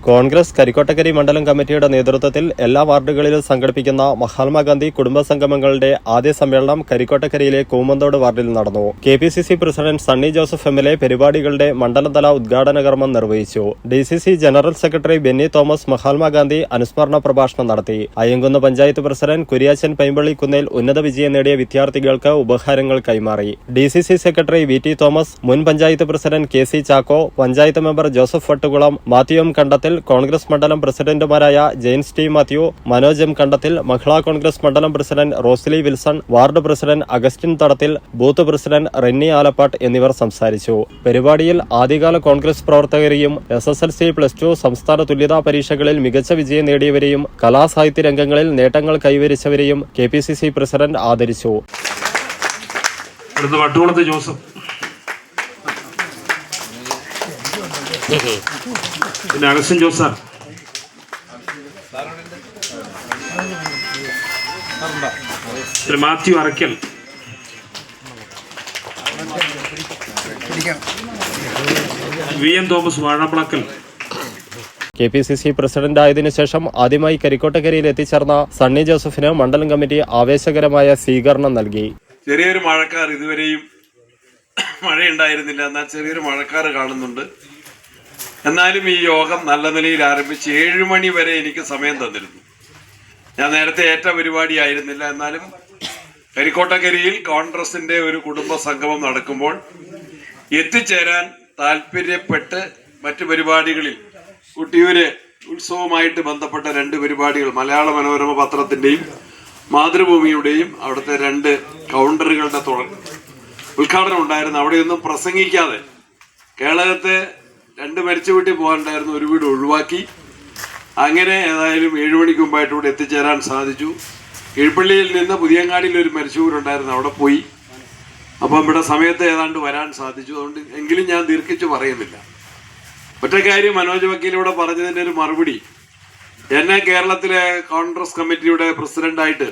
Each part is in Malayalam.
കോൺഗ്രസ് കരിക്കോട്ടക്കരി മണ്ഡലം കമ്മിറ്റിയുടെ നേതൃത്വത്തിൽ എല്ലാ വാർഡുകളിലും സംഘടിപ്പിക്കുന്ന മഹാത്മാഗാന്ധി കുടുംബ സംഗമങ്ങളുടെ ആദ്യ സമ്മേളനം കരിക്കോട്ടക്കരിയിലെ കൂമന്തോട് വാർഡിൽ നടന്നു. KPCC president Sunny Joseph MLA പരിപാടികളുടെ മണ്ഡലതല ഉദ്ഘാടന കർമ്മം നിർവഹിച്ചു. DCC general secretary Benny Thomas Mahatma Gandhi അനുസ്മരണ പ്രഭാഷണം നടത്തി. അയ്യങ്കുന്ന് പഞ്ചായത്ത് പ്രസിഡന്റ് കുര്യാച്ചൻ പൈമ്പള്ളിക്കുന്നേൽ ഉന്നത വിജയം നേടിയ വിദ്യാർത്ഥികൾക്ക് ഉപഹാരങ്ങൾ കൈമാറി. DCC സെക്രട്ടറി VT തോമസ്, മുൻ panchayat president KC Chacko, panchayat member Joseph Vattukulam, Mathew M Kandathil, Congress mandalam പ്രസിഡന്റുമാരായ James T Mathew, Manoj M Kandathil, Mahila Congress mandalam president Rosly Wilson, ward president Augustine Thadathil, booth president Renny Alappat എന്നിവർ സംസാരിച്ചു. പരിപാടിയിൽ ആദ്യകാല കോൺഗ്രസ് പ്രവർത്തകരെയും SSLC+2 സംസ്ഥാന തുല്യതാ പരീക്ഷകളിൽ മികച്ച വിജയം നേടിയവരെയും കലാസാഹിത്യ രംഗങ്ങളിൽ നേട്ടങ്ങൾ കൈവരിച്ചവരെയും KPCC പ്രസിഡന്റ് ആദരിച്ചു. പിന്നെ Augustine Jose sir, Mathew Arakkal, VM Thomas Vazhappalakkal. KPCC പ്രസിഡന്റായതിനു ശേഷം ആദ്യമായി കരിക്കോട്ടക്കരിയിൽ എത്തിച്ചേർന്ന സണ്ണി ജോസഫിന് മണ്ഡലം കമ്മിറ്റി ആവേശകരമായ സ്വീകരണം നൽകി. ചെറിയൊരു മഴക്കാർ, ഇതുവരെയും മഴയുണ്ടായിരുന്നില്ല, എന്നാൽ ചെറിയൊരു മഴക്കാർ കാണുന്നുണ്ട്. എന്നാലും ഈ യോഗം നല്ല നിലയിൽ ആരംഭിച്ച് 7 മണി വരെ എനിക്ക് സമയം തന്നിരുന്നു. ഞാൻ നേരത്തെ ഏറ്റ പരിപാടി ആയിരുന്നില്ല, എന്നാലും കരിക്കോട്ടക്കരിയിൽ കോൺഗ്രസിന്റെ ഒരു കുടുംബ സംഗമം നടക്കുമ്പോൾ എത്തിച്ചേരാൻ താല്പര്യപ്പെട്ട് മറ്റു പരിപാടികളിൽ കുട്ടിയൂര് ഉത്സവവുമായിട്ട് ബന്ധപ്പെട്ട 2 പരിപാടികൾ, മലയാള മനോരമ പത്രത്തിന്റെയും മാതൃഭൂമിയുടെയും അവിടുത്തെ 2 കൗണ്ടറുകളുടെ ഉദ്ഘാടനം ഉണ്ടായിരുന്നു. അവിടെയൊന്നും പ്രസംഗിക്കാതെ കേരളത്തെ 2 മരിച്ച വീട്ടിൽ പോകാനുണ്ടായിരുന്നു, ഒരു വീട് ഒഴിവാക്കി. അങ്ങനെ ഏതായാലും 7 മണിക്ക് മുമ്പായിട്ട് ഇവിടെ എത്തിച്ചേരാൻ സാധിച്ചു. കീഴ്പള്ളിയിൽ നിന്ന് പുതിയങ്ങാടിയിൽ ഒരു മരിച്ച വീടുണ്ടായിരുന്നു, അവിടെ പോയി. അപ്പം ഇവിടെ സമയത്ത് ഏതാണ്ട് വരാൻ സാധിച്ചു. അതുകൊണ്ട് എങ്കിലും ഞാൻ ദീർഘിച്ച് പറയുന്നില്ല. ഒറ്റ കാര്യം മനോജ് വക്കീലിവിടെ പറഞ്ഞതിൻ്റെ ഒരു മറുപടി, എന്നെ കേരളത്തിലെ കോൺഗ്രസ് കമ്മിറ്റിയുടെ പ്രസിഡന്റായിട്ട്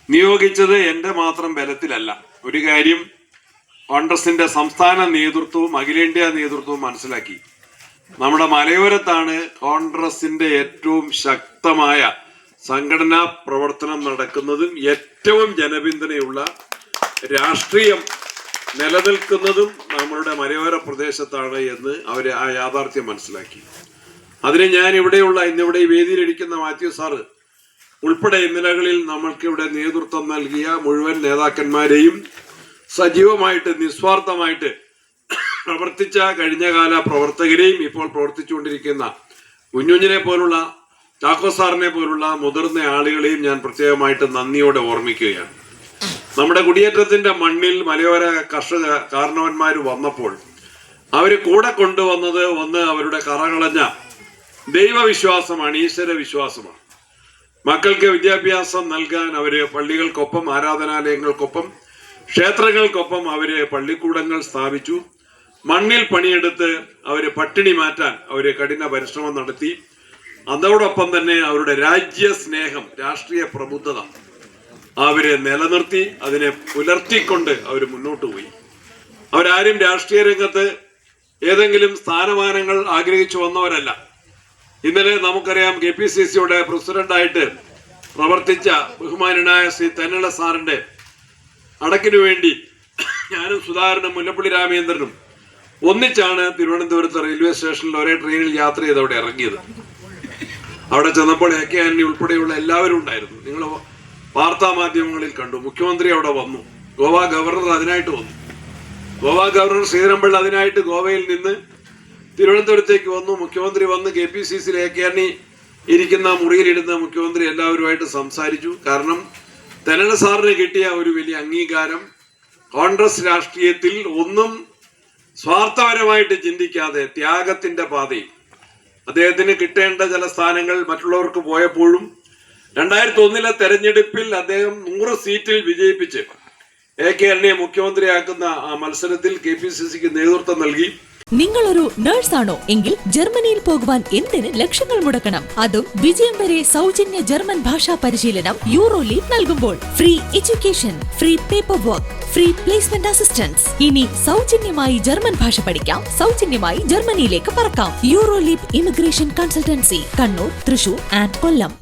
നിയോഗിച്ചത് എൻ്റെ മാത്രം ബലത്തിലല്ല. ഒരു കാര്യം കോൺഗ്രസിന്റെ സംസ്ഥാന നേതൃത്വവും അഖിലേന്ത്യാ നേതൃത്വവും മനസ്സിലാക്കി. നമ്മുടെ മലയോരത്താണ് കോൺഗ്രസിന്റെ ഏറ്റവും ശക്തമായ സംഘടനാ പ്രവർത്തനം നടക്കുന്നതും ഏറ്റവും ജനപിന്തുണയുള്ള രാഷ്ട്രീയം നിലനിൽക്കുന്നതും നമ്മളുടെ മലയോര പ്രദേശത്താണ് എന്ന് അവർ ആ യാഥാർത്ഥ്യം മനസ്സിലാക്കി. അതിന് ഞാൻ ഇന്നിവിടെ ഈ വേദിയിലിരിക്കുന്ന മാത്യു സാറ് ഉൾപ്പെടെ ഇന്നലകളിൽ നമ്മൾക്കിവിടെ നേതൃത്വം നൽകിയ മുഴുവൻ നേതാക്കന്മാരെയും സജീവമായിട്ട് നിസ്വാർത്ഥമായിട്ട് പ്രവർത്തിച്ച കഴിഞ്ഞകാല പ്രവർത്തകരെയും ഇപ്പോൾ പ്രവർത്തിച്ചുകൊണ്ടിരിക്കുന്ന കുഞ്ഞുഞ്ഞിനെ പോലുള്ള, ചാക്കോ സാറിനെ പോലുള്ള മുതിർന്ന ആളുകളെയും ഞാൻ പ്രത്യേകമായിട്ട് നന്ദിയോടെ ഓർമ്മിക്കുകയാണ്. നമ്മുടെ കുടിയേറ്റത്തിന്റെ മണ്ണിൽ മലയോര കർഷക കാരണവന്മാർ വന്നപ്പോൾ അവര് കൂടെ കൊണ്ടുവന്നത് ഒന്ന് അവരുടെ കറകളഞ്ഞ ദൈവവിശ്വാസമാണ്, ഈശ്വര വിശ്വാസമാണ്. മക്കൾക്ക് വിദ്യാഭ്യാസം നൽകാൻ അവര് പള്ളികൾക്കൊപ്പം, ആരാധനാലയങ്ങൾക്കൊപ്പം, ക്ഷേത്രങ്ങൾക്കൊപ്പം അവര് പള്ളിക്കൂടങ്ങൾ സ്ഥാപിച്ചു. മണ്ണിൽ പണിയെടുത്ത് അവര് പട്ടിണി മാറ്റാൻ അവര് കഠിന പരിശ്രമം നടത്തി. അതോടൊപ്പം തന്നെ അവരുടെ രാജ്യസ്നേഹം, രാഷ്ട്രീയ പ്രബുദ്ധത അവര് നിലനിർത്തി. അതിനെ പുലർത്തിക്കൊണ്ട് അവര് മുന്നോട്ട് പോയി. അവരാരും രാഷ്ട്രീയ രംഗത്ത് ഏതെങ്കിലും സ്ഥാനമാനങ്ങൾ ആഗ്രഹിച്ചു വന്നവരല്ല. ഇന്നലെ നമുക്കറിയാം, KPCCയുടെ പ്രസിഡന്റായിട്ട് പ്രവർത്തിച്ച ബഹുമാനായ ശ്രീ തെന്നല സാറിന്റെ അടക്കിനു വേണ്ടി ഞാനും സുധാകരനും മുല്ലപ്പള്ളി രാമചന്ദ്രനും ഒന്നിച്ചാണ് തിരുവനന്തപുരത്ത് റെയിൽവേ സ്റ്റേഷനിൽ ഒരേ ട്രെയിനിൽ യാത്ര ചെയ്ത് അവിടെ ഇറങ്ങിയത്. അവിടെ ചെന്നപ്പോൾ AK ആന്റണി ഉൾപ്പെടെയുള്ള എല്ലാവരും ഉണ്ടായിരുന്നു. നിങ്ങൾ വാർത്താ മാധ്യമങ്ങളിൽ കണ്ടു. മുഖ്യമന്ത്രി അവിടെ വന്നു, ഗോവ ഗവർണർ അതിനായിട്ട് വന്നു. ഗോവ ഗവർണർ ശ്രീധരൻപിള്ള അതിനായിട്ട് ഗോവയിൽ നിന്ന് തിരുവനന്തപുരത്തേക്ക് വന്നു. മുഖ്യമന്ത്രി വന്ന് KPCCയിൽ AK ആന്റണി ഇരിക്കുന്ന മുറിയിലിരുന്ന മുഖ്യമന്ത്രി എല്ലാവരുമായിട്ട് സംസാരിച്ചു. കാരണം തെന്നല സാറിന് കിട്ടിയ ഒരു വലിയ അംഗീകാരം, കോൺഗ്രസ് രാഷ്ട്രീയത്തിൽ ഒന്നും സ്വാർത്ഥപരമായിട്ട് ചിന്തിക്കാതെ ത്യാഗത്തിന്റെ പാതയിൽ അദ്ദേഹത്തിന് കിട്ടേണ്ട ചില സ്ഥാനങ്ങൾ മറ്റുള്ളവർക്ക് പോയപ്പോഴും 2001 തെരഞ്ഞെടുപ്പിൽ അദ്ദേഹം 100 സീറ്റിൽ വിജയിപ്പിച്ച് AK ആന്റണിയെ മുഖ്യമന്ത്രിയാക്കുന്ന ആ മത്സരത്തിൽ KPCCക്ക് നേതൃത്വം നൽകി. നിങ്ങളൊരു നഴ്സാണോ എങ്കിൽ ജർമ്മനിയിൽ പോകുവാൻ എന്തിന് ലക്ഷങ്ങൾ മുടക്കണം? അതും വിജയം വരെ സൗജന്യ ജർമ്മൻ ഭാഷാ പരിശീലനം യൂറോലീഗ് നൽകുമ്പോൾ. Free education, free paper work, free placement assistance. ഇനി സൗജന്യമായി ജർമ്മൻ ഭാഷ പഠിക്കാം, സൗജന്യമായി ജർമ്മനിയിലേക്ക് പറക്കാം. Euroleague immigration consultancy, Kannur, Thrissur and Kollam.